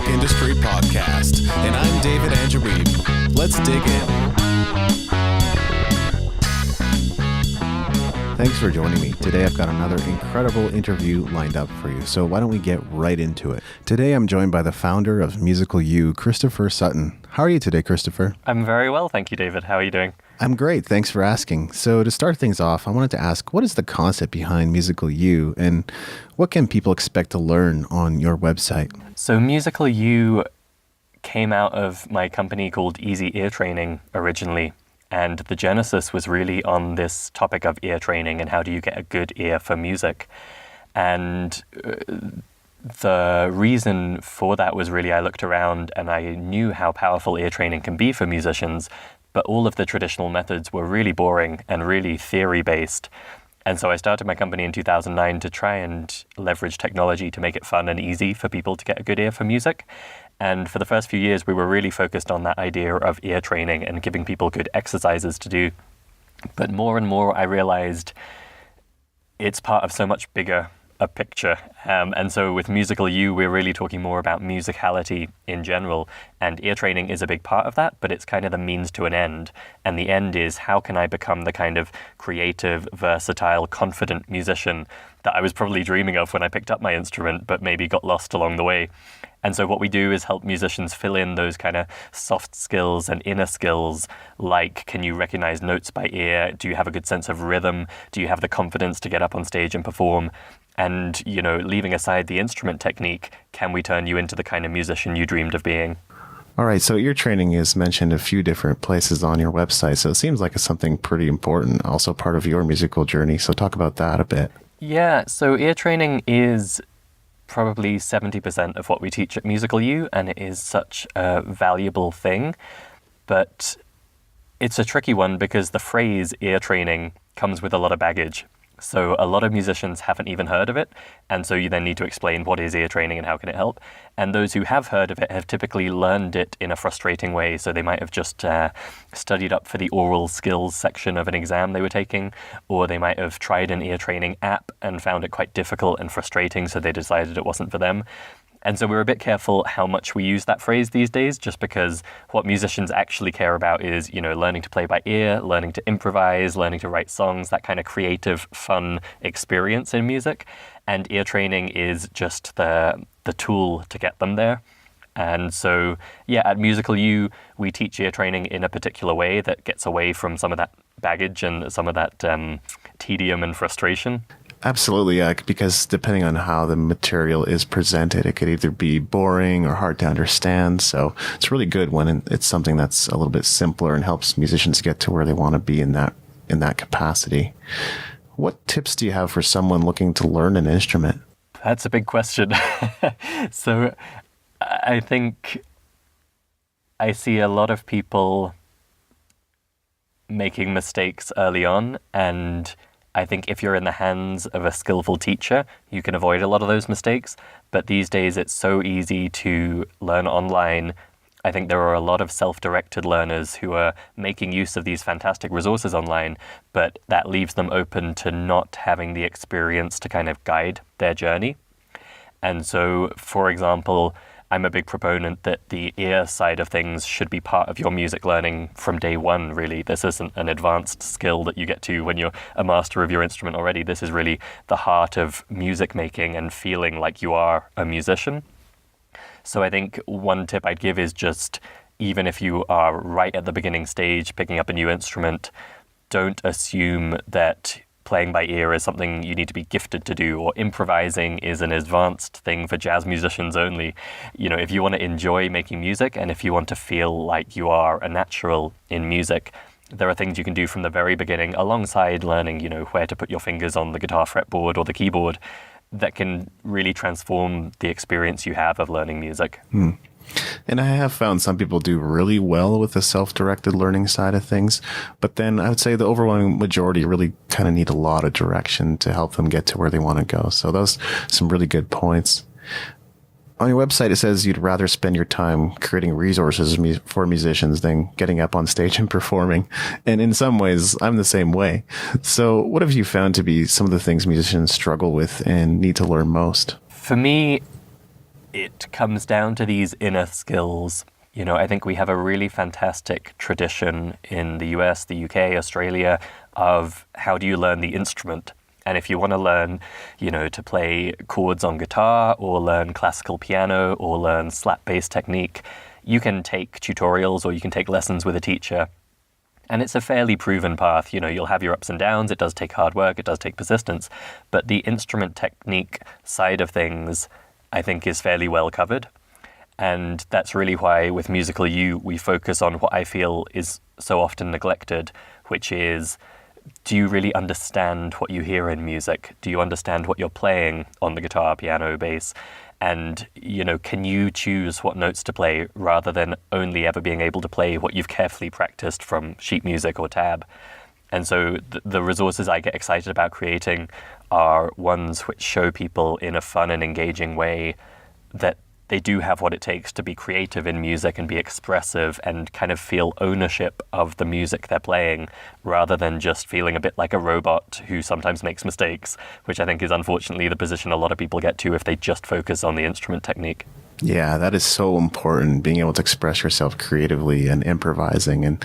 Industry Podcast, and I'm David Anjarib. Let's dig in. Thanks for joining me. Today I've got another incredible interview lined up for you, so why don't we get right into it. Today I'm joined by the founder of Musical You, Christopher Sutton. How are you today, Christopher? I'm very well, thank you, David. How are you doing? I'm great, thanks for asking. So to start things off, I wanted to ask, what is the concept behind Musical You, and what can people expect to learn on your website? So Musical You came out of my company called Easy Ear Training originally. And the genesis was really on this topic of ear training and how do you get a good ear for music. And the reason for that was really I looked around and I knew how powerful ear training can be for musicians, but all of the traditional methods were really boring and really theory-based. And so I started my company in 2009 to try and leverage technology to make it fun and easy for people to get a good ear for music. And for the first few years, we were really focused on that idea of ear training and giving people good exercises to do. But more and more, I realized it's part of so much bigger a picture. And so with Musical You, we're really talking more about musicality in general. And ear training is a big part of that, but it's kind of the means to an end. And the end is, how can I become the kind of creative, versatile, confident musician that I was probably dreaming of when I picked up my instrument, but maybe got lost along the way. And so what we do is help musicians fill in those kind of soft skills and inner skills, like, can you recognize notes by ear? Do you have a good sense of rhythm? Do you have the confidence to get up on stage and perform? And, you know, leaving aside the instrument technique, can we turn you into the kind of musician you dreamed of being? All right, so ear training is mentioned a few different places on your website, so it seems like it's something pretty important, also part of your musical journey. So talk about that a bit. Yeah, so ear training is probably 70% of what we teach at Musical You, and it is such a valuable thing. But it's a tricky one because the phrase ear training comes with a lot of baggage. So a lot of musicians haven't even heard of it, and so you then need to explain what is ear training and how can it help. And those who have heard of it have typically learned it in a frustrating way, so they might have just studied up for the oral skills section of an exam they were taking, or they might have tried an ear training app and found it quite difficult and frustrating, so they decided it wasn't for them. And so we're a bit careful how much we use that phrase these days, just because what musicians actually care about is, you know, learning to play by ear, learning to improvise, learning to write songs, that kind of creative, fun experience in music. And ear training is just the tool to get them there. And so, yeah, at Musical You, we teach ear training in a particular way that gets away from some of that baggage and some of that tedium and frustration. Absolutely, yeah, because depending on how the material is presented, it could either be boring or hard to understand. So it's really good when it's something that's a little bit simpler and helps musicians get to where they want to be in that capacity. What tips do you have for someone looking to learn an instrument? That's a big question. So I think I see a lot of people making mistakes early on, and I think if you're in the hands of a skillful teacher, you can avoid a lot of those mistakes. But these days, it's so easy to learn online. I think there are a lot of self-directed learners who are making use of these fantastic resources online, but that leaves them open to not having the experience to kind of guide their journey. And so, for example, I'm a big proponent that the ear side of things should be part of your music learning from day one, really. This isn't an advanced skill that you get to when you're a master of your instrument already. This is really the heart of music making and feeling like you are a musician. So I think one tip I'd give is just, even if you are right at the beginning stage picking up a new instrument, don't assume that playing by ear is something you need to be gifted to do, or improvising is an advanced thing for jazz musicians only. You know, if you want to enjoy making music and if you want to feel like you are a natural in music, there are things you can do from the very beginning alongside learning, you know, where to put your fingers on the guitar fretboard or the keyboard that can really transform the experience you have of learning music. And I have found some people do really well with the self-directed learning side of things, but then I would say the overwhelming majority really kind of need a lot of direction to help them get to where they want to go. So those are some really good points. On your website, it says you'd rather spend your time creating resources for musicians than getting up on stage and performing. And in some ways, I'm the same way. So what have you found to be some of the things musicians struggle with and need to learn most? For me, it comes down to these inner skills. I think we have a really fantastic tradition in the US, the UK, Australia of how do you learn the instrument. And if you want to learn, to play chords on guitar or learn classical piano or learn slap bass technique, you can take tutorials or you can take lessons with a teacher. And it's a fairly proven path. You'll have your ups and downs. It does take hard work. It does take persistence. But the instrument technique side of things, I think, is fairly well covered. And that's really why with Musical You, we focus on what I feel is so often neglected, which is, do you really understand what you hear in music? Do you understand what you're playing on the guitar, piano, bass? And, can you choose what notes to play rather than only ever being able to play what you've carefully practiced from sheet music or tab? And so the resources I get excited about creating are ones which show people in a fun and engaging way that they do have what it takes to be creative in music and be expressive and kind of feel ownership of the music they're playing rather than just feeling a bit like a robot who sometimes makes mistakes, which I think is unfortunately the position a lot of people get to if they just focus on the instrument technique. Yeah, that is so important, being able to express yourself creatively and improvising. And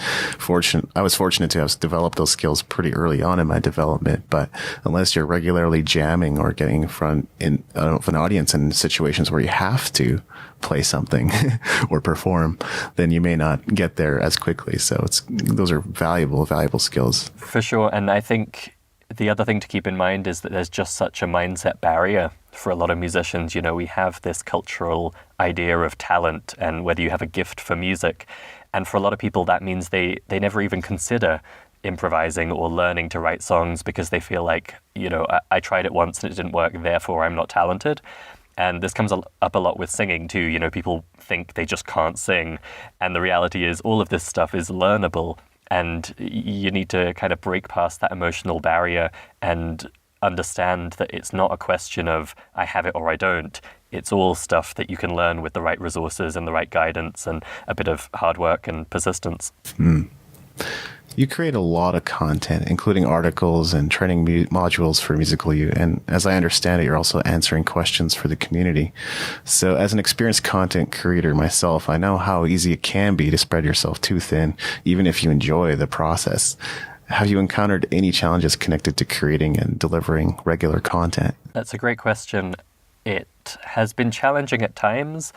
I was fortunate to have developed those skills pretty early on in my development. But unless you're regularly jamming or getting in front of an audience in situations where you have to play something or perform, then you may not get there as quickly. So those are valuable skills. For sure. And I think the other thing to keep in mind is that there's just such a mindset barrier for a lot of musicians. We have this cultural idea of talent and whether you have a gift for music. And for a lot of people, that means they never even consider improvising or learning to write songs because they feel like, I tried it once and it didn't work, therefore I'm not talented. And this comes up a lot with singing too. People think they just can't sing. And the reality is all of this stuff is learnable. And you need to kind of break past that emotional barrier and understand that it's not a question of I have it or I don't. It's all stuff that you can learn with the right resources and the right guidance and a bit of hard work and persistence. You create a lot of content, including articles and training modules for Musical You. And as I understand it, you're also answering questions for the community. So as an experienced content creator myself, I know how easy it can be to spread yourself too thin, even if you enjoy the process. Have you encountered any challenges connected to creating and delivering regular content? That's a great question. It has been challenging at times.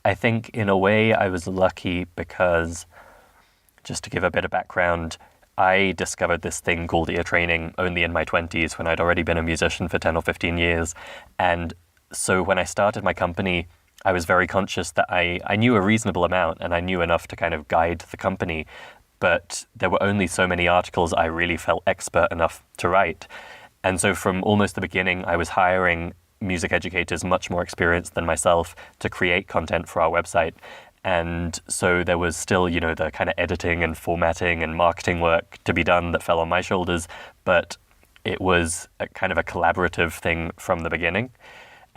I think in a way I was lucky because, just to give a bit of background, I discovered this thing called ear training only in my 20s when I'd already been a musician for 10 or 15 years. And so when I started my company, I was very conscious that I knew a reasonable amount and I knew enough to kind of guide the company. But there were only so many articles I really felt expert enough to write. And so from almost the beginning, I was hiring music educators much more experienced than myself to create content for our website. And so there was still, the kind of editing and formatting and marketing work to be done that fell on my shoulders. But it was a kind of a collaborative thing from the beginning.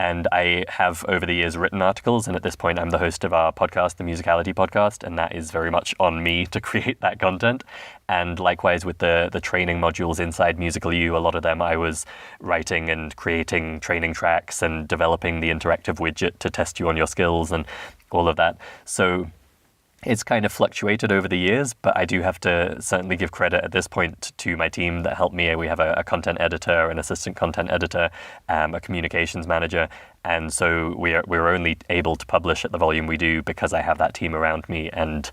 And I have over the years written articles, and at this point I'm the host of our podcast, the Musicality Podcast, and that is very much on me to create that content. And likewise with the training modules inside Musical You, a lot of them I was writing and creating training tracks and developing the interactive widget to test you on your skills and all of that. So it's kind of fluctuated over the years, but I do have to certainly give credit at this point to my team that helped me. We have a content editor, an assistant content editor, a communications manager. And so we're only able to publish at the volume we do because I have that team around me, and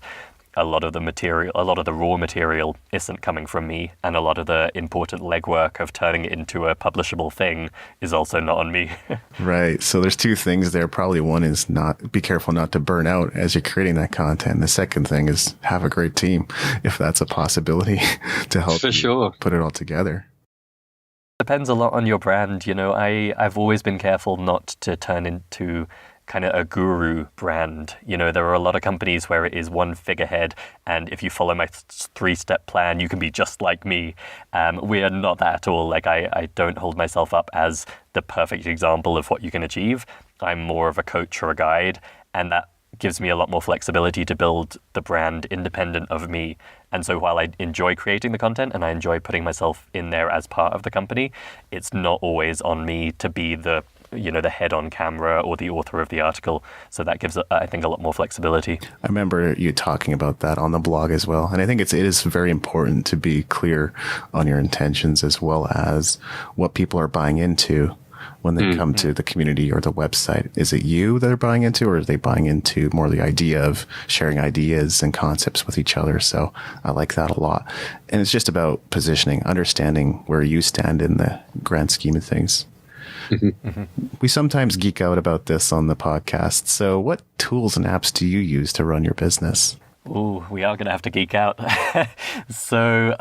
a lot of the raw material isn't coming from me, and a lot of the important legwork of turning it into a publishable thing is also not on me. Right. So there's two things there. Probably one is be careful not to burn out as you're creating that content. The second thing is have a great team, if that's a possibility, to help you put it all together. Depends a lot on your brand. I've always been careful not to turn into kind of a guru brand. There are a lot of companies where it is one figurehead, and if you follow my 3-step plan, you can be just like me. We are not that at all. Like I don't hold myself up as the perfect example of what you can achieve. I'm more of a coach or a guide, and that gives me a lot more flexibility to build the brand independent of me. And so while I enjoy creating the content and I enjoy putting myself in there as part of the company, it's not always on me to be the the head on camera or the author of the article. So that gives, I think, a lot more flexibility. I remember you talking about that on the blog as well. And I think it is very important to be clear on your intentions as well as what people are buying into when they come to the community or the website. Is it you that are buying into, or are they buying into more the idea of sharing ideas and concepts with each other? So I like that a lot. And it's just about positioning, understanding where you stand in the grand scheme of things. We sometimes geek out about this on the podcast. So what tools and apps do you use to run your business? Ooh, we are going to have to geek out. So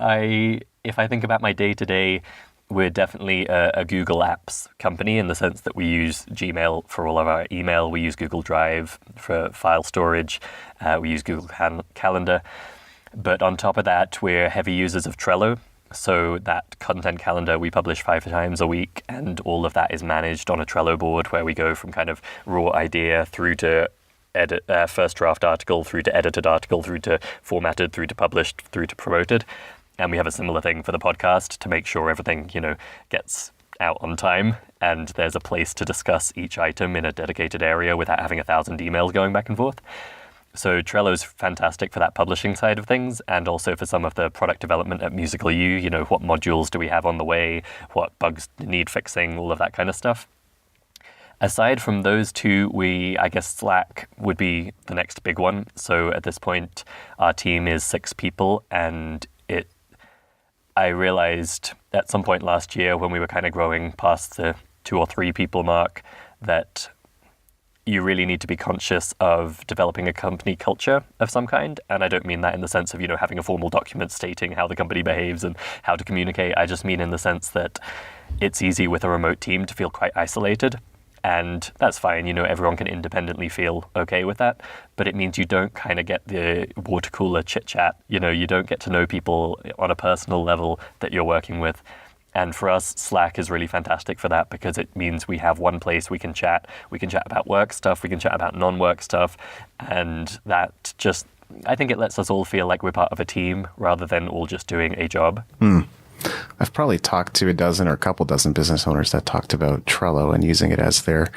if I think about my day-to-day, we're definitely a Google Apps company in the sense that we use Gmail for all of our email. We use Google Drive for file storage. We use Google Calendar. But on top of that, we're heavy users of Trello. So that content calendar we publish 5 times a week, and all of that is managed on a Trello board where we go from kind of raw idea through to first draft article, through to edited article, through to formatted, through to published, through to promoted. And we have a similar thing for the podcast to make sure everything, gets out on time, and there's a place to discuss each item in a dedicated area without having 1,000 emails going back and forth. So Trello's fantastic for that publishing side of things, and also for some of the product development at Musical U, what modules do we have on the way, what bugs need fixing, all of that kind of stuff. Aside from those two, I guess Slack would be the next big one. So at this point, our team is 6 people, and I realized at some point last year when we were kind of growing past the 2 or 3 people mark that you really need to be conscious of developing a company culture of some kind. And I don't mean that in the sense of, having a formal document stating how the company behaves and how to communicate. I just mean in the sense that it's easy with a remote team to feel quite isolated. And that's fine, everyone can independently feel okay with that, but it means you don't kind of get the water cooler chit chat. You don't get to know people on a personal level that you're working with. And for us, Slack is really fantastic for that because it means we have one place we can chat. We can chat about work stuff, we can chat about non-work stuff, and that just, I think it lets us all feel like we're part of a team rather than all just doing a job. I've probably talked to a dozen or a couple dozen business owners that talked about Trello and using it as their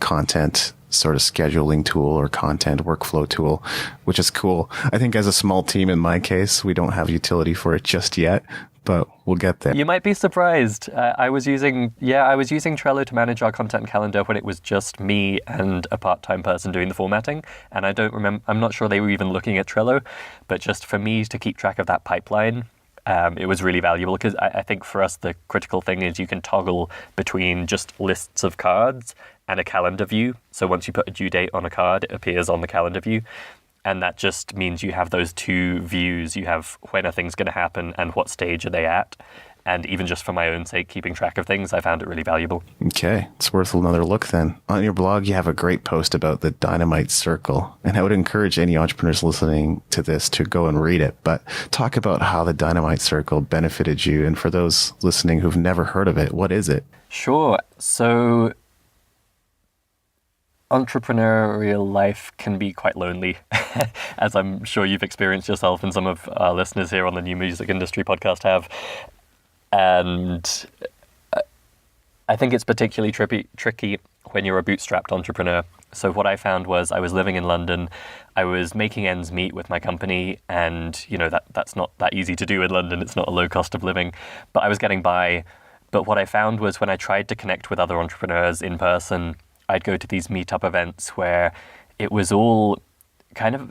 content sort of scheduling tool or content workflow tool, which is cool. I think as a small team, in my case, we don't have utility for it just yet, but we'll get there. You might be surprised. I was using Trello to manage our content calendar when it was just me and a part-time person doing the formatting. And I'm not sure they were even looking at Trello, but just for me to keep track of that pipeline, it was really valuable because I think for us, the critical thing is you can toggle between just lists of cards and a calendar view. So once you put a due date on a card, it appears on the calendar view. And that just means you have those 2 views. You have when are things going to happen and what stage are they at. And even just for my own sake, keeping track of things, I found it really valuable. Okay, it's worth another look then. On your blog, you have a great post about the Dynamite Circle. And I would encourage any entrepreneurs listening to this to go and read it. But talk about how the Dynamite Circle benefited you. And for those listening who've never heard of it, what is it? Sure. So entrepreneurial life can be quite lonely, as I'm sure you've experienced yourself and some of our listeners here on the New Music Industry podcast have. And I think it's particularly tricky when you're a bootstrapped entrepreneur. So what I found was I was living in London, I was making ends meet with my company, and that's not that easy to do in London. It's not a low cost of living, but I was getting by. But what I found was when I tried to connect with other entrepreneurs in person, I'd go to these meetup events where it was all kind of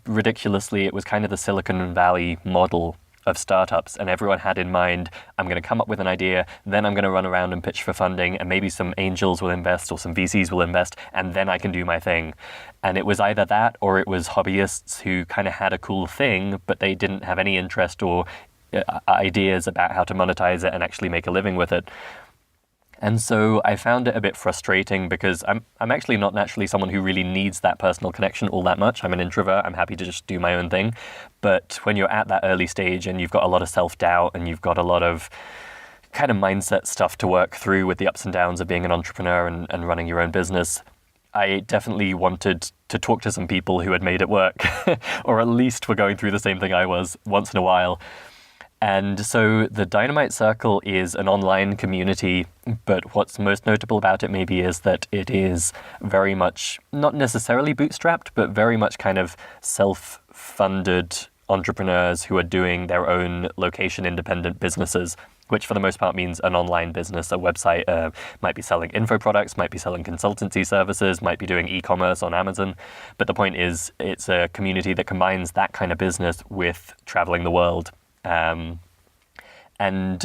ridiculously, it was kind of the Silicon Valley model of startups, and everyone had in mind, I'm going to come up with an idea, then I'm going to run around and pitch for funding, and maybe some angels will invest or some VCs will invest, and then I can do my thing. And it was either that or it was hobbyists who kind of had a cool thing, but they didn't have any interest or ideas about how to monetize it and actually make a living with it. And so I found it a bit frustrating because I'm actually not naturally someone who really needs that personal connection all that much. I'm an introvert. I'm happy to just do my own thing. But when you're at that early stage and you've got a lot of self-doubt and you've got a lot of kind of mindset stuff to work through with the ups and downs of being an entrepreneur and running your own business, I definitely wanted to talk to some people who had made it work or at least were going through the same thing I was once in a while. And so the Dynamite Circle is an online community, but what's most notable about it maybe is that it is very much, not necessarily bootstrapped, but very much kind of self-funded entrepreneurs who are doing their own location-independent businesses, which for the most part means an online business, a website, might be selling info products, might be selling consultancy services, might be doing e-commerce on Amazon. But the point is, it's a community that combines that kind of business with traveling the world. And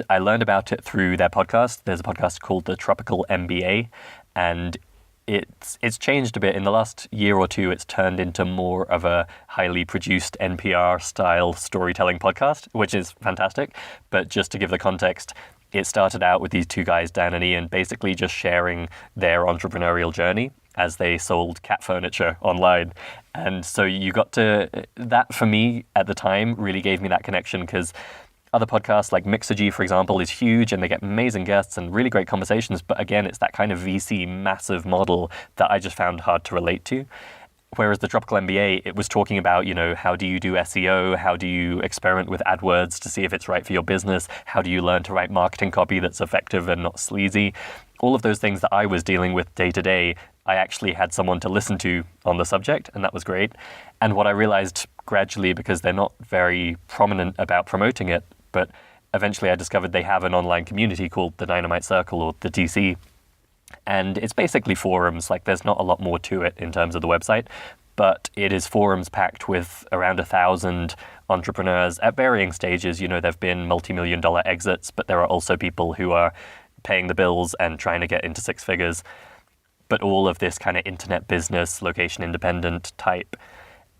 I learned about it through their podcast. There's a podcast called The Tropical MBA, and it's changed a bit. In the last year or two, it's turned into more of a highly produced NPR-style storytelling podcast, which is fantastic. But just to give the context, it started out with these two guys, Dan and Ian, basically just sharing their entrepreneurial journey as they sold cat furniture online. And so you got to, that for me at the time really gave me that connection, because other podcasts like Mixergy, for example, is huge and they get amazing guests and really great conversations. But again, it's that kind of VC massive model that I just found hard to relate to. Whereas the Tropical MBA, it was talking about, how do you do SEO? How do you experiment with AdWords to see if it's right for your business? How do you learn to write marketing copy that's effective and not sleazy? All of those things that I was dealing with day to day, I actually had someone to listen to on the subject, and that was great. And what I realized gradually, because they're not very prominent about promoting it, but eventually I discovered they have an online community called the Dynamite Circle, or the DC. And it's basically forums. Like, there's not a lot more to it in terms of the website, but it is forums packed with around 1,000 entrepreneurs at varying stages. There've been multi-million-dollar exits, but there are also people who are paying the bills and trying to get into six figures. But all of this kind of internet business, location independent type.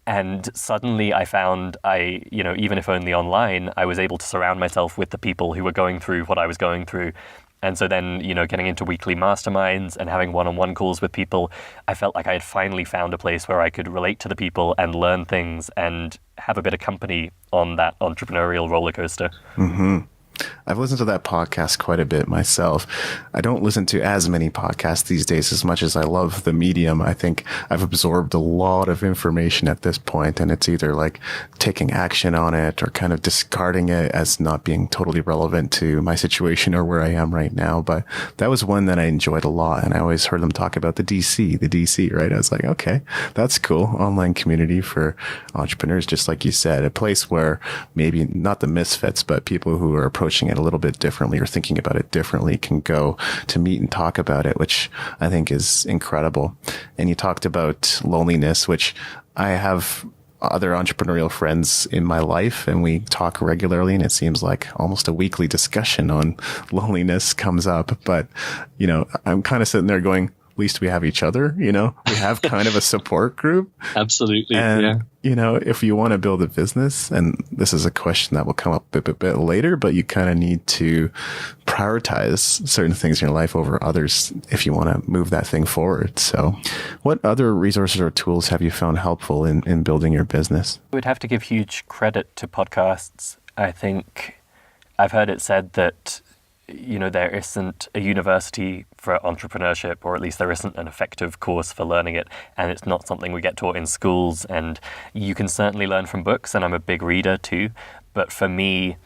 And suddenly I found even if only online, I was able to surround myself with the people who were going through what I was going through. And so then, getting into weekly masterminds and having one-on-one calls with people, I felt like I had finally found a place where I could relate to the people and learn things and have a bit of company on that entrepreneurial roller coaster. Mm-hmm. I've listened to that podcast quite a bit myself. I don't listen to as many podcasts these days as much as I love the medium. I think I've absorbed a lot of information at this point, and it's either like taking action on it or kind of discarding it as not being totally relevant to my situation or where I am right now. But that was one that I enjoyed a lot, and I always heard them talk about the DC, right? I was like, okay, that's cool. Online community for entrepreneurs, just like you said, a place where maybe not the misfits, but people who are approaching it a little bit differently or thinking about it differently can go to meet and talk about it, which I think is incredible. And you talked about loneliness, which I have other entrepreneurial friends in my life, and we talk regularly, and it seems like almost a weekly discussion on loneliness comes up. But, I'm kind of sitting there going, at least we have each other, we have kind of a support group. Absolutely. And, yeah. If you want to build a business, and this is a question that will come up a bit later, but you kind of need to prioritize certain things in your life over others if you want to move that thing forward. So what other resources or tools have you found helpful in building your business? I would have to give huge credit to podcasts. I think I've heard it said that there isn't a university for entrepreneurship, or at least there isn't an effective course for learning it, and it's not something we get taught in schools. And you can certainly learn from books, and I'm a big reader too. But for me,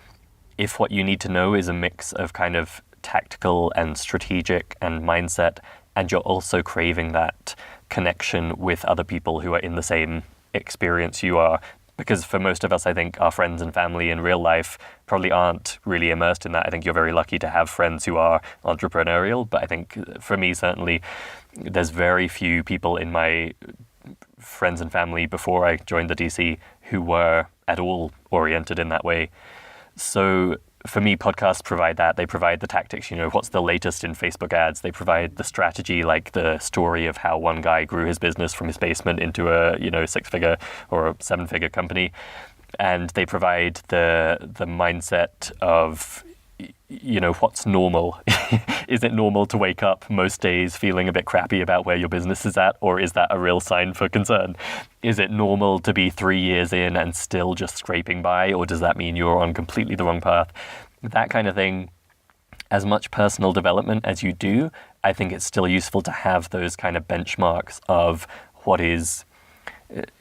if what you need to know is a mix of kind of tactical and strategic and mindset, and you're also craving that connection with other people who are in the same experience you are, because for most of us, I think our friends and family in real life probably aren't really immersed in that. I think you're very lucky to have friends who are entrepreneurial. But I think for me, certainly, there's very few people in my friends and family before I joined the DC who were at all oriented in that way. So for me, podcasts provide that. They provide the tactics, what's the latest in Facebook ads. They provide the strategy, like the story of how one guy grew his business from his basement into a, 6-figure or a 7-figure company. And they provide the mindset of, what's normal. Is it normal to wake up most days feeling a bit crappy about where your business is at? Or is that a real sign for concern? Is it normal to be 3 years in and still just scraping by? Or does that mean you're on completely the wrong path? That kind of thing. As much personal development as you do, I think it's still useful to have those kind of benchmarks of what is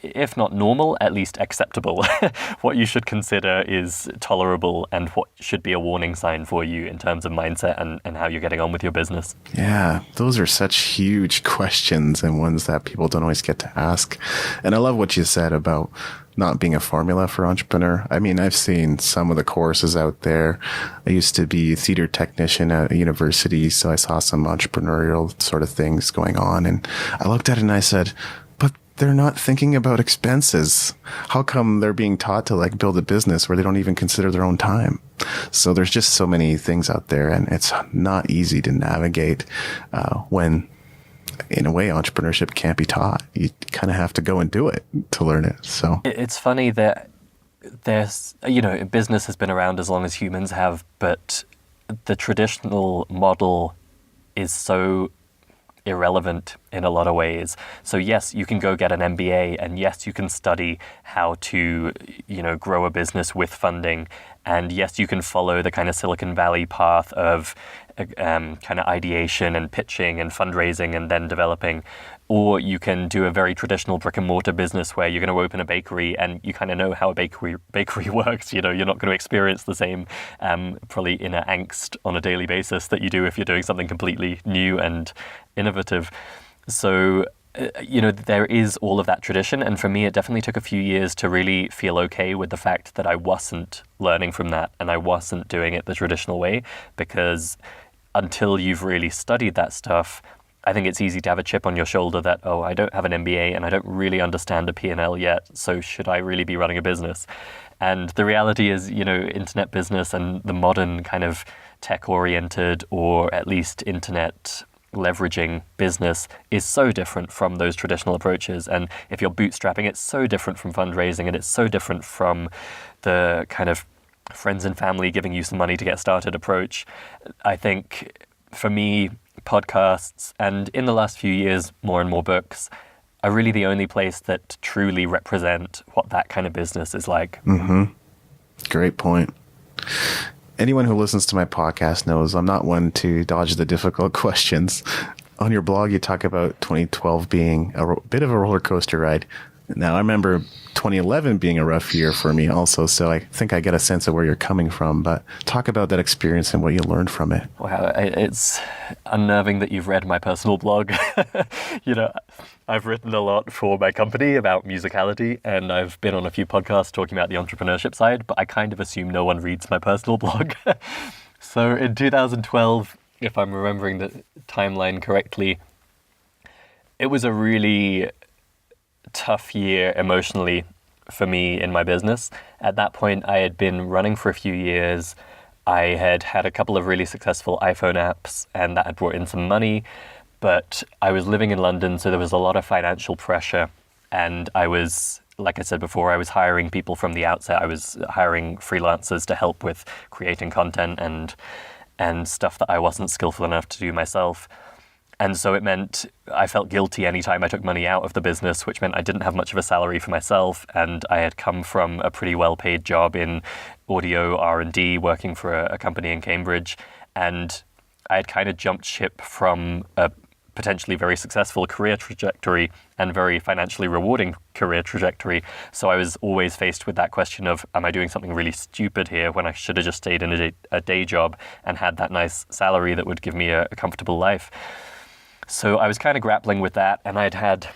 if not normal, at least acceptable. What you should consider is tolerable and what should be a warning sign for you in terms of mindset and how you're getting on with your business. Yeah, those are such huge questions and ones that people don't always get to ask. And I love what you said about not being a formula for entrepreneur. I mean, I've seen some of the courses out there. I used to be a theater technician at a university, so I saw some entrepreneurial sort of things going on. And I looked at it and I said, but they're not thinking about expenses. How come they're being taught to like build a business where they don't even consider their own time? So there's just so many things out there, and it's not easy to navigate when, in a way, entrepreneurship can't be taught. You kind of have to go and do it to learn it. So it's funny that there's, business has been around as long as humans have, but the traditional model is so irrelevant in a lot of ways. So yes, you can go get an MBA, and yes, you can study how to, grow a business with funding. And yes, you can follow the kind of Silicon Valley path of kind of ideation and pitching and fundraising and then developing. Or you can do a very traditional brick and mortar business where you're going to open a bakery and you kind of know how a bakery works. You're not going to experience the same probably inner angst on a daily basis that you do if you're doing something completely new and innovative. So there is all of that tradition. And for me, it definitely took a few years to really feel okay with the fact that I wasn't learning from that and I wasn't doing it the traditional way, because until you've really studied that stuff, I think it's easy to have a chip on your shoulder that, oh, I don't have an MBA and I don't really understand a P&L yet, so should I really be running a business? And the reality is, internet business and the modern kind of tech-oriented, or at least internet leveraging business, is so different from those traditional approaches. And if you're bootstrapping, it's so different from fundraising, and it's so different from the kind of friends and family giving you some money to get started approach. I think for me, podcasts, and in the last few years, more and more books, are really the only place that truly represent what that kind of business is like. Mm-hmm. Great point. Anyone who listens to my podcast knows I'm not one to dodge the difficult questions. On your blog, you talk about 2012 being a bit of a roller coaster ride. Now, I remember 2011 being a rough year for me also, so I think I get a sense of where you're coming from. But talk about that experience and what you learned from it. Wow, it's unnerving that you've read my personal blog. I've written a lot for my company about musicality, and I've been on a few podcasts talking about the entrepreneurship side, but I kind of assume no one reads my personal blog. So in 2012, if I'm remembering the timeline correctly, it was a really tough year emotionally for me in my business. At that point, I had been running for a few years. I had had a couple of really successful iPhone apps, and that had brought in some money. But I was living in London, so there was a lot of financial pressure. And I was, like I said before, I was hiring people from the outset. I was hiring freelancers to help with creating content and stuff that I wasn't skillful enough to do myself. And so it meant I felt guilty anytime I took money out of the business, which meant I didn't have much of a salary for myself. And I had come from a pretty well-paid job in audio R&D, working for a company in Cambridge. And I had kind of jumped ship from a potentially very successful career trajectory and very financially rewarding career trajectory. So I was always faced with that question of, am I doing something really stupid here when I should have just stayed in a day job and had that nice salary that would give me a comfortable life? So I was kind of grappling with that, and I'd had,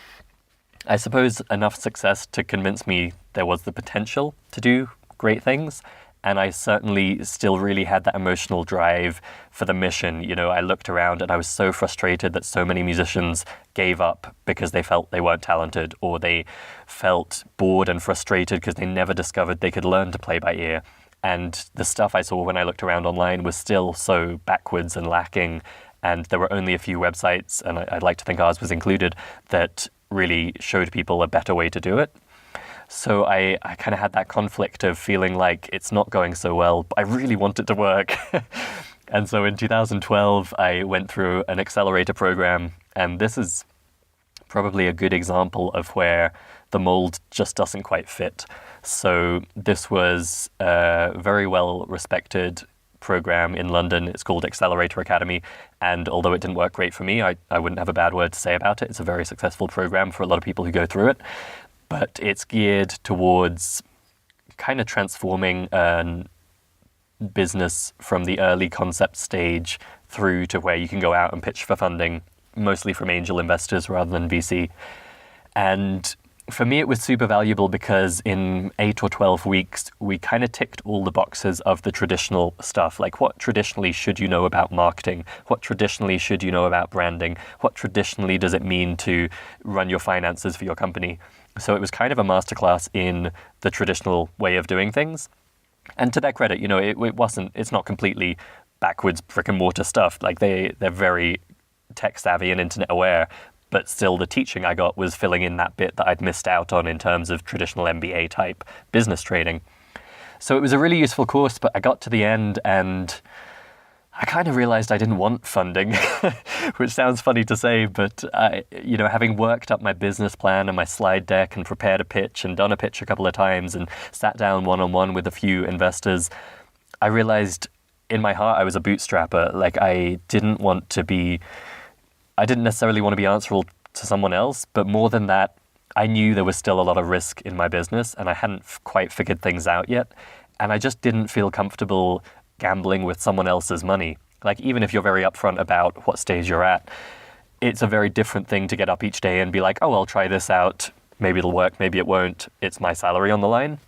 I suppose, enough success to convince me there was the potential to do great things. And I certainly still really had that emotional drive for the mission. I looked around and I was so frustrated that so many musicians gave up because they felt they weren't talented, or they felt bored and frustrated because they never discovered they could learn to play by ear. And the stuff I saw when I looked around online was still so backwards and lacking. And there were only a few websites, and I'd like to think ours was included, that really showed people a better way to do it. So I kind of had that conflict of feeling like it's not going so well, but I really want it to work. And so in 2012, I went through an accelerator program, and this is probably a good example of where the mold just doesn't quite fit. So this was a very well-respected program in London. It's called Accelerator Academy, and although it didn't work great for me, I wouldn't have a bad word to say about it. It's a very successful program for a lot of people who go through it. but it's geared towards kind of transforming a business from the early concept stage through to where you can go out and pitch for funding, mostly from angel investors rather than VC. And for me, it was super valuable because in 8 or 12 weeks, we kind of ticked all the boxes of the traditional stuff. Like, what traditionally should you know about marketing? What traditionally should you know about branding? What traditionally does it mean to run your finances for your company? So it was kind of a masterclass in the traditional way of doing things. And to their credit, you know, it's not completely backwards brick and mortar stuff. Like, they're very tech savvy and internet aware. But still, the teaching I got was filling in that bit that I'd missed out on in terms of traditional MBA type business training. So it was a really useful course, but I got to the end and I kind of realized I didn't want funding, which sounds funny to say, but having worked up my business plan and my slide deck and prepared a pitch and done a pitch a couple of times and sat down one-on-one with a few investors, I realized in my heart I was a bootstrapper. Like, I didn't necessarily want to be answerable to someone else, but more than that, I knew there was still a lot of risk in my business and I hadn't quite figured things out yet. And I just didn't feel comfortable gambling with someone else's money. Like, even if you're very upfront about what stage you're at, it's a very different thing to get up each day and be like, oh, I'll try this out. Maybe it'll work, maybe it won't. It's my salary on the line.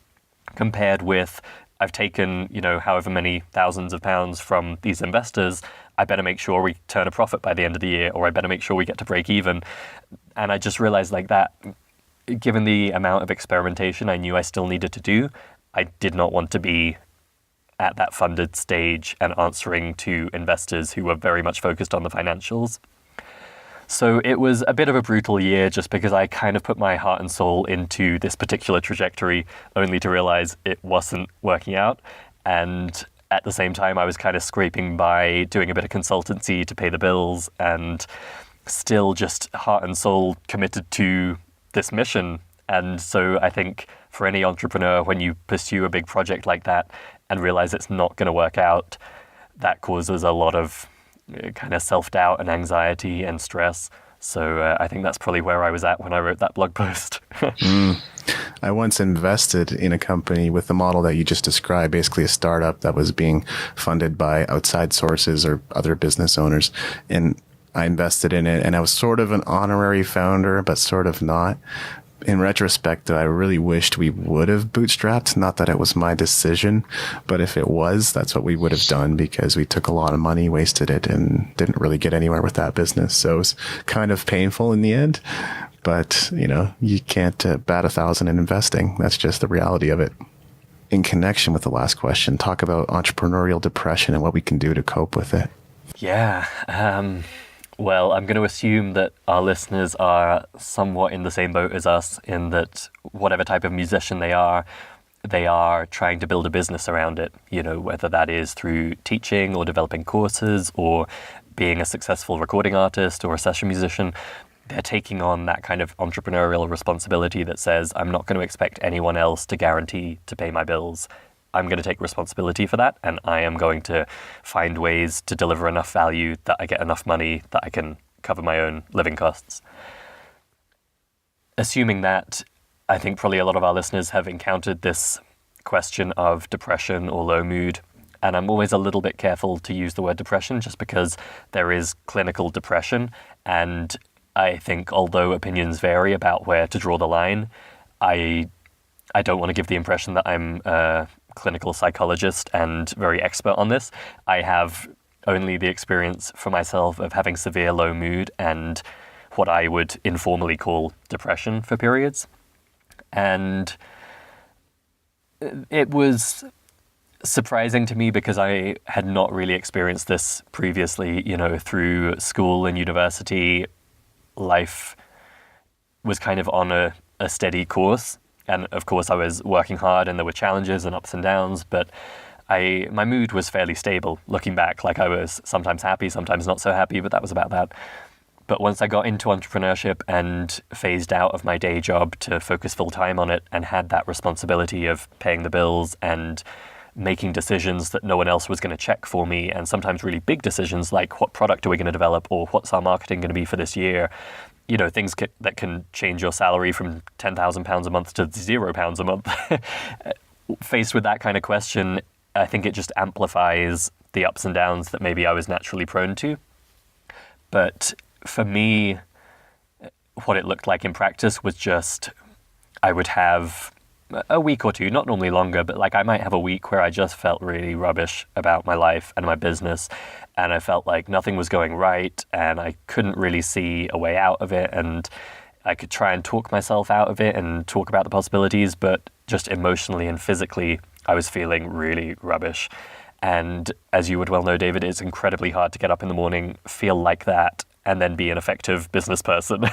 Compared with, I've taken, however many thousands of pounds from these investors, I better make sure we turn a profit by the end of the year, or I better make sure we get to break even. And I just realized, like, that, given the amount of experimentation I knew I still needed to do, I did not want to be at that funded stage and answering to investors who were very much focused on the financials. So it was a bit of a brutal year just because I kind of put my heart and soul into this particular trajectory only to realize it wasn't working out. And at the same time, I was kind of scraping by, doing a bit of consultancy to pay the bills, and still just heart and soul committed to this mission. And so I think for any entrepreneur, when you pursue a big project like that and realize it's not going to work out, that causes a lot of kind of self-doubt and anxiety and stress. So I think that's probably where I was at when I wrote that blog post. I once invested in a company with the model that you just described, basically a startup that was being funded by outside sources or other business owners. And I invested in it, and I was sort of an honorary founder, but sort of not. In retrospect, I really wished we would have bootstrapped. Not that it was my decision, but if it was, that's what we would have done, because we took a lot of money, wasted it, and didn't really get anywhere with that business. So it was kind of painful in the end. But, you can't bat 1,000 in investing. That's just the reality of it. In connection with the last question, talk about entrepreneurial depression and what we can do to cope with it. Yeah. Well, I'm going to assume that our listeners are somewhat in the same boat as us, in that whatever type of musician they are trying to build a business around it, whether that is through teaching or developing courses or being a successful recording artist or a session musician. They're taking on that kind of entrepreneurial responsibility that says, I'm not going to expect anyone else to guarantee to pay my bills. I'm going to take responsibility for that, and I am going to find ways to deliver enough value that I get enough money that I can cover my own living costs. Assuming that, I think probably a lot of our listeners have encountered this question of depression or low mood, and I'm always a little bit careful to use the word depression just because there is clinical depression, and I think although opinions vary about where to draw the line, I don't want to give the impression that I'm a clinical psychologist and very expert on this. I have only the experience for myself of having severe low mood and what I would informally call depression for periods. And it was surprising to me because I had not really experienced this previously, through school and university. Life was kind of on a steady course. And of course I was working hard and there were challenges and ups and downs, but my mood was fairly stable looking back. Like, I was sometimes happy, sometimes not so happy, but that was about that. But once I got into entrepreneurship and phased out of my day job to focus full time on it and had that responsibility of paying the bills and making decisions that no one else was going to check for me, and sometimes really big decisions like what product are we going to develop or what's our marketing going to be for this year, things that can change your salary from £10,000 a month to £0 a month. Faced with that kind of question, I think it just amplifies the ups and downs that maybe I was naturally prone to. But for me, what it looked like in practice was just, I would have a week or two, not normally longer, but like I might have a week where I just felt really rubbish about my life and my business, and I felt like nothing was going right, and I couldn't really see a way out of it, and I could try and talk myself out of it and talk about the possibilities, but just emotionally and physically, I was feeling really rubbish. And as you would well know, David, it's incredibly hard to get up in the morning, feel like that, and then be an effective business person.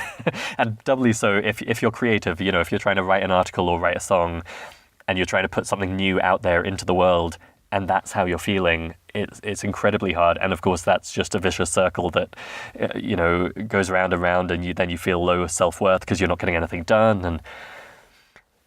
And doubly so if you're creative, if you're trying to write an article or write a song and you're trying to put something new out there into the world, and that's how you're feeling, it's incredibly hard. And of course, that's just a vicious circle that, goes round and round, and then you feel low self-worth because you're not getting anything done. And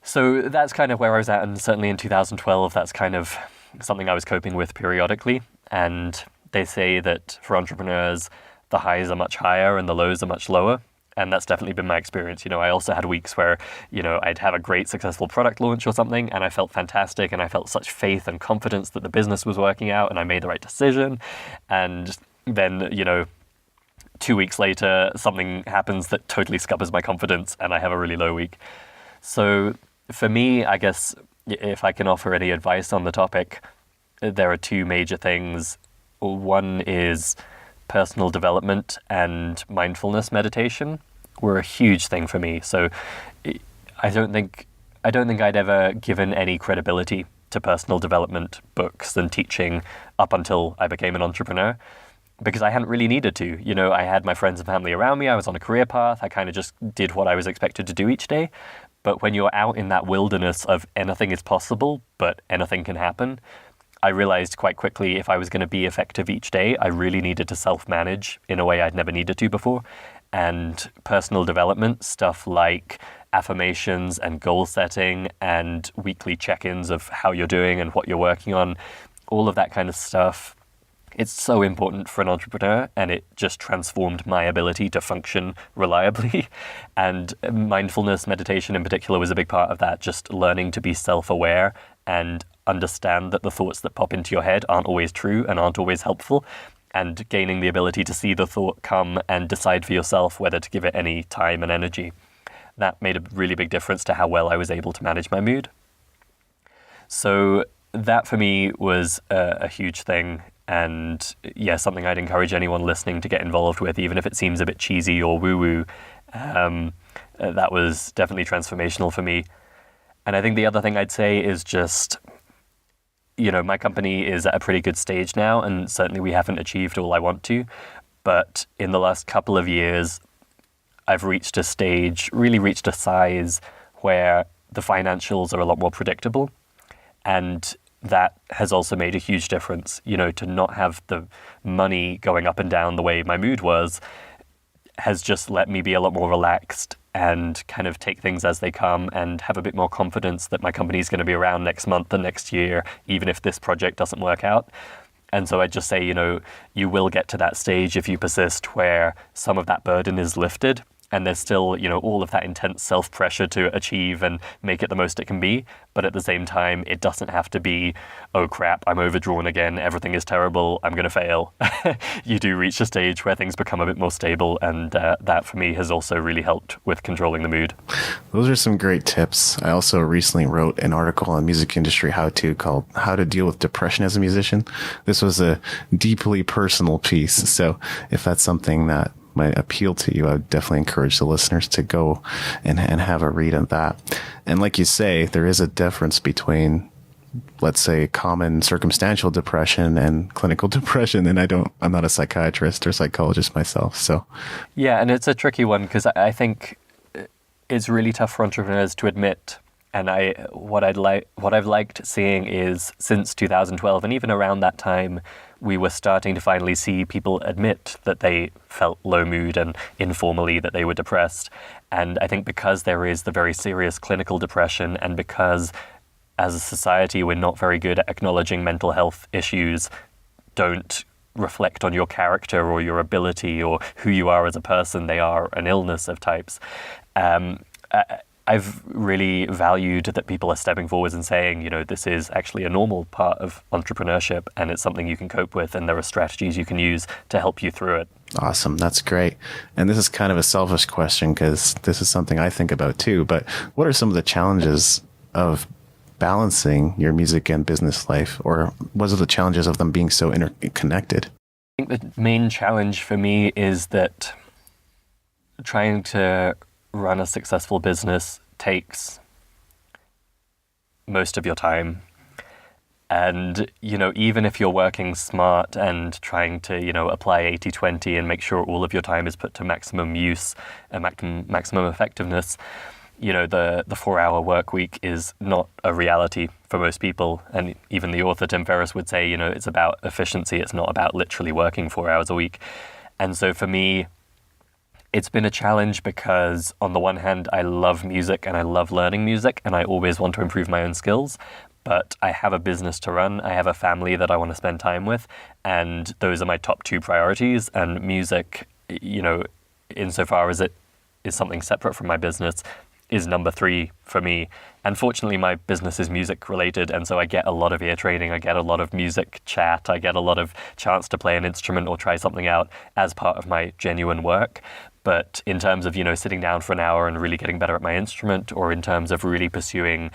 so that's kind of where I was at. And certainly in 2012, that's kind of something I was coping with periodically. And they say that for entrepreneurs, the highs are much higher and the lows are much lower. And that's definitely been my experience. I also had weeks where, I'd have a great successful product launch or something, and I felt fantastic, and I felt such faith and confidence that the business was working out and I made the right decision. And then, 2 weeks later, something happens that totally scuppers my confidence and I have a really low week. So for me, I guess if I can offer any advice on the topic, there are two major things. One is personal development and mindfulness meditation were a huge thing for me. So I don't think I'd ever given any credibility to personal development books and teaching up until I became an entrepreneur, because I hadn't really needed to. I had my friends and family around me. I was on a career path. I kind of just did what I was expected to do each day. But when you're out in that wilderness of anything is possible, but anything can happen, I realized quite quickly if I was going to be effective each day, I really needed to self-manage in a way I'd never needed to before. And personal development, stuff like affirmations and goal setting and weekly check-ins of how you're doing and what you're working on, all of that kind of stuff, it's so important for an entrepreneur, and it just transformed my ability to function reliably. And mindfulness meditation in particular was a big part of that, just learning to be self-aware and understand that the thoughts that pop into your head aren't always true and aren't always helpful, and gaining the ability to see the thought come and decide for yourself whether to give it any time and energy. That made a really big difference to how well I was able to manage my mood. So that for me was a huge thing. And yeah, something I'd encourage anyone listening to get involved with, even if it seems a bit cheesy or woo-woo. That was definitely transformational for me. And I think the other thing I'd say is just, my company is at a pretty good stage now, and certainly we haven't achieved all I want to. But in the last couple of years, I've reached a size where the financials are a lot more predictable. And that has also made a huge difference. To not have the money going up and down the way my mood was has just let me be a lot more relaxed and kind of take things as they come and have a bit more confidence that my company is going to be around next month and next year, even if this project doesn't work out. And so I'd just say, you will get to that stage if you persist where some of that burden is lifted. And there's still, all of that intense self-pressure to achieve and make it the most it can be. But at the same time, it doesn't have to be, oh crap, I'm overdrawn again, everything is terrible, I'm going to fail. You do reach a stage where things become a bit more stable. And that for me has also really helped with controlling the mood. Those are some great tips. I also recently wrote an article on music industry how-to called How to Deal with Depression as a Musician. This was a deeply personal piece. So if that's something that might appeal to you, I would definitely encourage the listeners to go and have a read of that. And like you say, there is a difference between, let's say, common circumstantial depression and clinical depression. And I'm not a psychiatrist or psychologist myself. So yeah, and it's a tricky one because I think it's really tough for entrepreneurs to admit. And what I've liked seeing is since 2012, and even around that time, we were starting to finally see people admit that they felt low mood and informally that they were depressed. And I think because there is the very serious clinical depression, and because as a society we're not very good at acknowledging mental health issues don't reflect on your character or your ability or who you are as a person. They are an illness of types. I've really valued that people are stepping forwards and saying, you know, this is actually a normal part of entrepreneurship and it's something you can cope with and there are strategies you can use to help you through it. Awesome. That's great. And this is kind of a selfish question because this is something I think about too. But what are some of the challenges of balancing your music and business life? Or what are the challenges of them being so interconnected? I think the main challenge for me is that trying to run a successful business takes most of your time. And, you know, even if you're working smart and trying to, you know, apply 80-20 and make sure all of your time is put to maximum use and maximum effectiveness, you know, the 4-hour work week is not a reality for most people. And even the author, Tim Ferriss, would say, you know, it's about efficiency. It's not about literally working 4 hours a week. And so for me, it's been a challenge because on the one hand, I love music and I love learning music and I always want to improve my own skills, but I have a business to run. I have a family that I want to spend time with, and those are my top 2 priorities. And music, you know, insofar as it is something separate from my business, is number 3 for me. And fortunately, my business is music related, and so I get a lot of ear training, I get a lot of music chat, I get a lot of chance to play an instrument or try something out as part of my genuine work. But in terms of, you know, sitting down for an hour and really getting better at my instrument, or in terms of really pursuing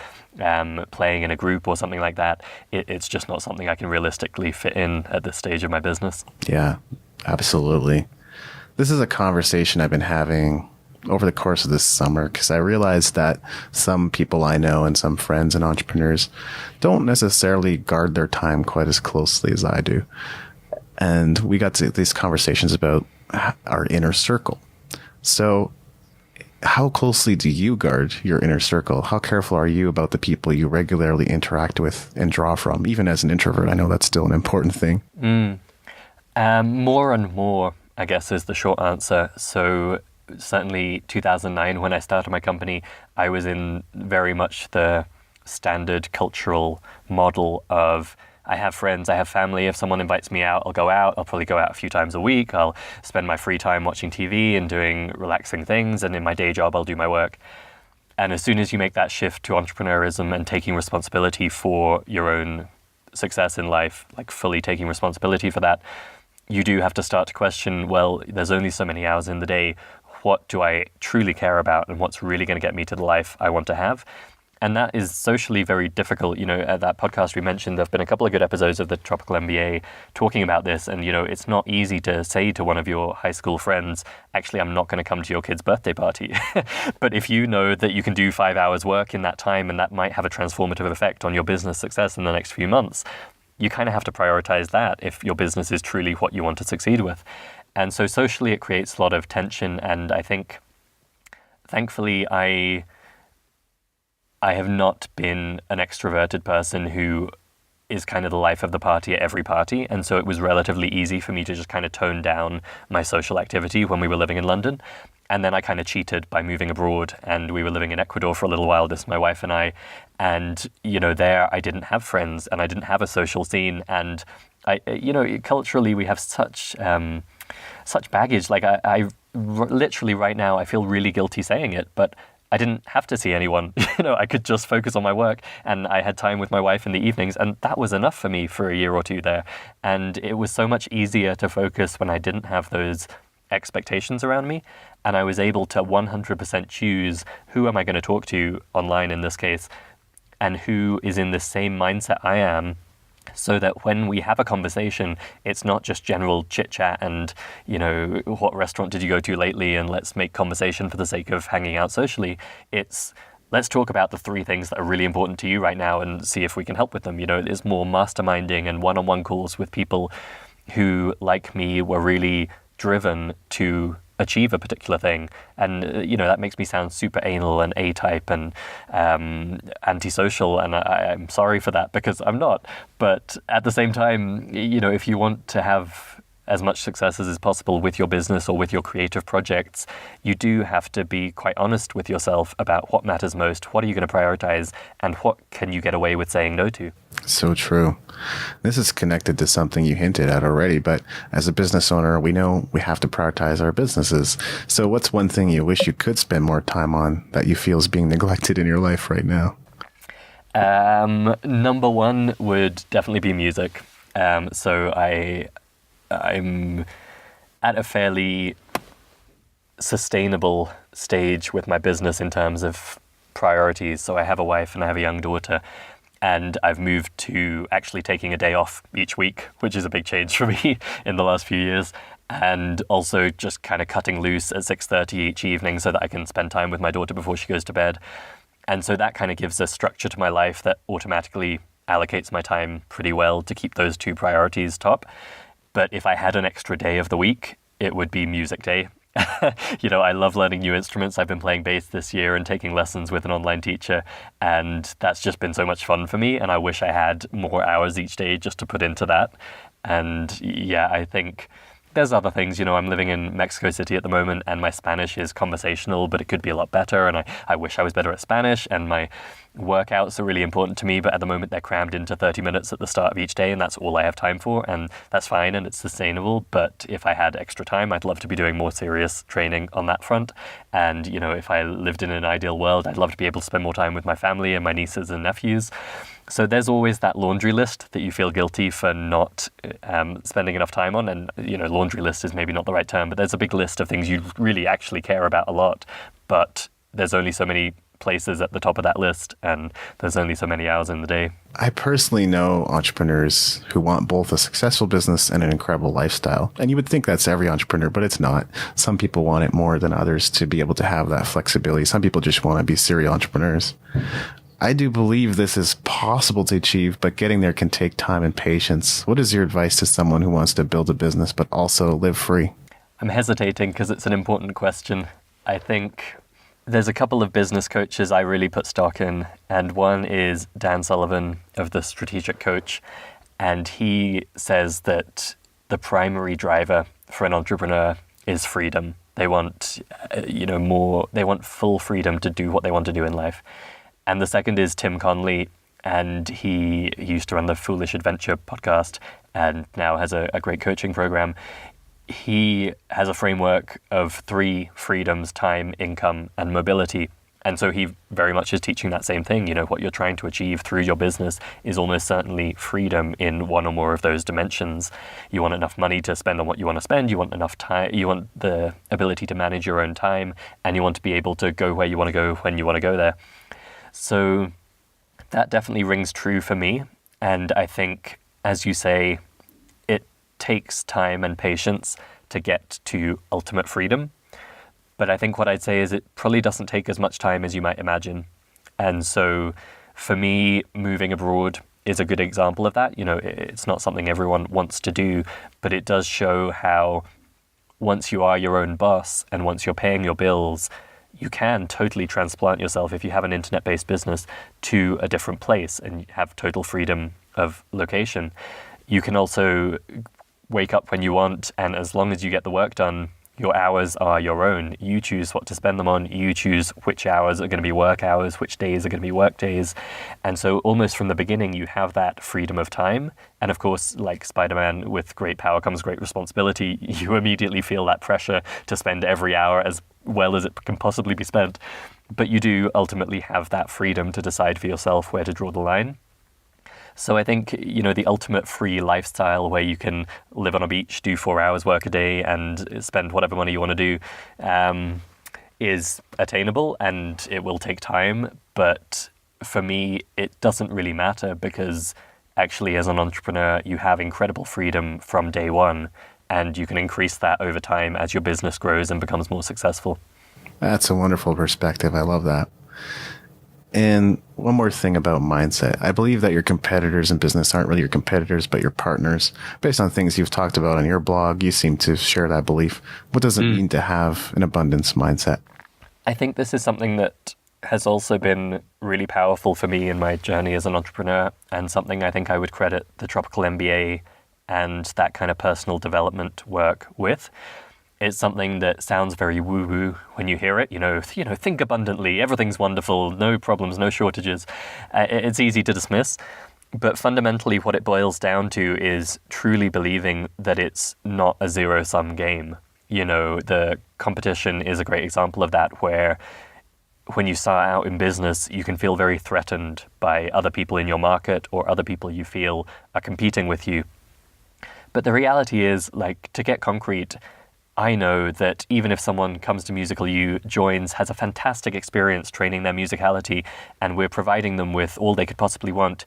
playing in a group or something like that, it's just not something I can realistically fit in at this stage of my business. Yeah, absolutely. This is a conversation I've been having over the course of this summer because I realized that some people I know and some friends and entrepreneurs don't necessarily guard their time quite as closely as I do. And we got to these conversations about our inner circle. So how closely do you guard your inner circle? How careful are you about the people you regularly interact with and draw from? Even as an introvert, I know that's still an important thing. More and more, I guess, is the short answer. So certainly 2009, when I started my company, I was in very much the standard cultural model of I have friends, I have family. If someone invites me out, I'll go out. I'll probably go out a few times a week. I'll spend my free time watching TV and doing relaxing things. And in my day job, I'll do my work. And as soon as you make that shift to entrepreneurism and taking responsibility for your own success in life, like fully taking responsibility for that, you do have to start to question, well, there's only so many hours in the day. What do I truly care about and what's really going to get me to the life I want to have? And that is socially very difficult. You know, at that podcast we mentioned, there have been a couple of good episodes of the Tropical MBA talking about this. And, you know, it's not easy to say to one of your high school friends, actually, I'm not going to come to your kid's birthday party. But if you know that you can do 5 hours work in that time and that might have a transformative effect on your business success in the next few months, you kind of have to prioritize that if your business is truly what you want to succeed with. And so socially, it creates a lot of tension. And I think, thankfully, I have not been an extroverted person who is kind of the life of the party at every party. And so it was relatively easy for me to just kind of tone down my social activity when we were living in London. And then I kind of cheated by moving abroad, and we were living in Ecuador for a little while, my wife and I. And, you know, there I didn't have friends and I didn't have a social scene. And you know, culturally we have such baggage. Like I literally right now, I feel really guilty saying it, but I didn't have to see anyone. You know, I could just focus on my work, and I had time with my wife in the evenings, and that was enough for me for a year or two there. And it was so much easier to focus when I didn't have those expectations around me, and I was able to 100% choose who am I going to talk to online in this case, and who is in the same mindset I am, so that when we have a conversation, it's not just general chit-chat and, you know, what restaurant did you go to lately, and let's make conversation for the sake of hanging out socially. It's let's talk about the 3 things that are really important to you right now and see if we can help with them. You know, it's more masterminding and one-on-one calls with people who, like me, were really driven to achieve a particular thing. And, you know, that makes me sound super anal and A-type and antisocial, and I'm sorry for that because I'm not. But at the same time, you know, if you want to have as much success as is possible with your business or with your creative projects, you do have to be quite honest with yourself about what matters most, what are you going to prioritize, and what can you get away with saying no to. So true. This is connected to something you hinted at already, but as a business owner, we know we have to prioritize our businesses. So what's one thing you wish you could spend more time on that you feel is being neglected in your life right now? Number one would definitely be music. So I'm at a fairly sustainable stage with my business in terms of priorities. So I have a wife and I have a young daughter, and I've moved to actually taking a day off each week, which is a big change for me in the last few years. And also just kind of cutting loose at 6:30 each evening so that I can spend time with my daughter before she goes to bed. And so that kind of gives a structure to my life that automatically allocates my time pretty well to keep those two priorities top. But if I had an extra day of the week, it would be music day. I love learning new instruments. I've been playing bass this year and taking lessons with an online teacher, and that's just been so much fun for me. And I wish I had more hours each day just to put into that. And yeah, I think there's other things. I'm living in Mexico City at the moment, and my Spanish is conversational, but it could be a lot better. And I wish I was better at Spanish, and my workouts are really important to me, but at the moment they're crammed into 30 minutes at the start of each day, and that's all I have time for, and that's fine and it's sustainable. But if I had extra time, I'd love to be doing more serious training on that front. And, if I lived in an ideal world, I'd love to be able to spend more time with my family and my nieces and nephews. So there's always that laundry list that you feel guilty for not spending enough time on. And, laundry list is maybe not the right term, but there's a big list of things you really actually care about a lot. But there's only so many places at the top of that list, and there's only so many hours in the day. I personally know entrepreneurs who want both a successful business and an incredible lifestyle. And you would think that's every entrepreneur, but it's not. Some people want it more than others to be able to have that flexibility. Some people just want to be serial entrepreneurs. I do believe this is possible to achieve, but getting there can take time and patience. What is your advice to someone who wants to build a business but also live free? I'm hesitating because it's an important question. I think there's a couple of business coaches I really put stock in, and one is Dan Sullivan of The Strategic Coach, and he says that the primary driver for an entrepreneur is freedom. They want, more. They want full freedom to do what they want to do in life. And the second is Tim Conley, and he used to run the Foolish Adventure podcast and now has a great coaching program. He has a framework of 3 freedoms: time, income, and mobility. And so he very much is teaching that same thing. What you're trying to achieve through your business is almost certainly freedom in one or more of those dimensions. You want enough money to spend on what you want to spend. You want enough time. You want the ability to manage your own time, and you want to be able to go where you want to go when you want to go there. So that definitely rings true for me. And I think, as you say, it takes time and patience to get to ultimate freedom. But I think what I'd say is it probably doesn't take as much time as you might imagine. And so for me, moving abroad is a good example of that. It's not something everyone wants to do, but it does show how once you are your own boss and once you're paying your bills, you can totally transplant yourself, if you have an internet-based business, to a different place and have total freedom of location. You can also wake up when you want, and as long as you get the work done, your hours are your own. You choose what to spend them on. You choose which hours are going to be work hours, which days are going to be work days. And so almost from the beginning, you have that freedom of time. And of course, like Spider-Man, with great power comes great responsibility. You immediately feel that pressure to spend every hour as well as it can possibly be spent. But you do ultimately have that freedom to decide for yourself where to draw the line. So I think, the ultimate free lifestyle where you can live on a beach, do 4 hours work a day and spend whatever money you want to do is attainable, and it will take time. But for me, it doesn't really matter, because actually as an entrepreneur, you have incredible freedom from day one, and you can increase that over time as your business grows and becomes more successful. That's a wonderful perspective. I love that. And one more thing about mindset. I believe that your competitors in business aren't really your competitors, but your partners. Based on things you've talked about on your blog, you seem to share that belief. What does it mean to have an abundance mindset? I think this is something that has also been really powerful for me in my journey as an entrepreneur, and something I think I would credit the Tropical MBA and that kind of personal development work with. It's something that sounds very woo-woo when you hear it. Think abundantly, everything's wonderful, no problems, no shortages. It's easy to dismiss. But fundamentally, what it boils down to is truly believing that it's not a zero-sum game. The competition is a great example of that, where when you start out in business, you can feel very threatened by other people in your market or other people you feel are competing with you. But the reality is, to get concrete, I know that even if someone comes to Musical U, joins, has a fantastic experience training their musicality, and we're providing them with all they could possibly want,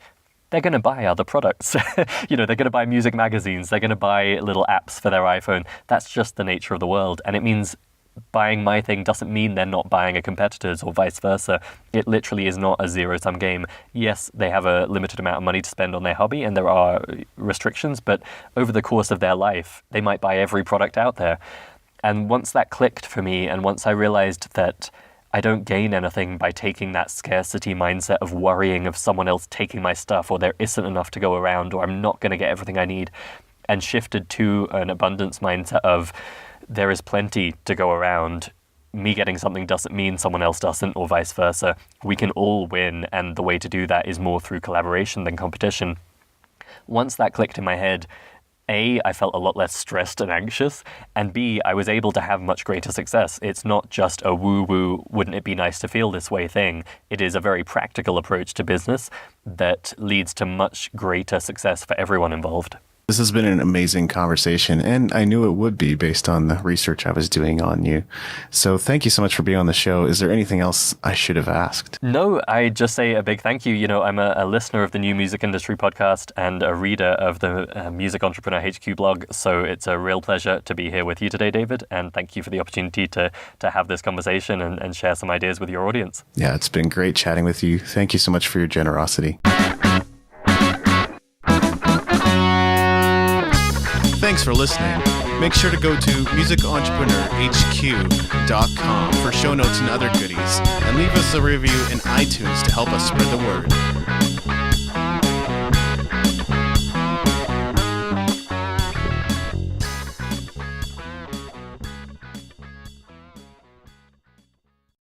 they're going to buy other products. They're going to buy music magazines. They're going to buy little apps for their iPhone. That's just the nature of the world. And it means buying my thing doesn't mean they're not buying a competitor's or vice versa. It literally is not a zero-sum game. Yes, they have a limited amount of money to spend on their hobby and there are restrictions, but over the course of their life, they might buy every product out there. And once that clicked for me, and once I realized that I don't gain anything by taking that scarcity mindset of worrying of someone else taking my stuff, or there isn't enough to go around, or I'm not going to get everything I need, and shifted to an abundance mindset of there is plenty to go around. Me getting something doesn't mean someone else doesn't, or vice versa. We can all win, and the way to do that is more through collaboration than competition. Once that clicked in my head, A, I felt a lot less stressed and anxious, and B, I was able to have much greater success. It's not just a woo-woo, wouldn't it be nice to feel this way thing. It is a very practical approach to business that leads to much greater success for everyone involved. This has been an amazing conversation, and I knew it would be based on the research I was doing on you. So thank you so much for being on the show. Is there anything else I should have asked? No, I just say a big thank you. I'm a listener of the New Music Industry podcast and a reader of the Music Entrepreneur HQ blog. So it's a real pleasure to be here with you today, David. And thank you for the opportunity to have this conversation and share some ideas with your audience. Yeah, it's been great chatting with you. Thank you so much for your generosity. Thanks for listening. Make sure to go to musicentrepreneur.hq.com for show notes and other goodies, and leave us a review in iTunes to help us spread the word.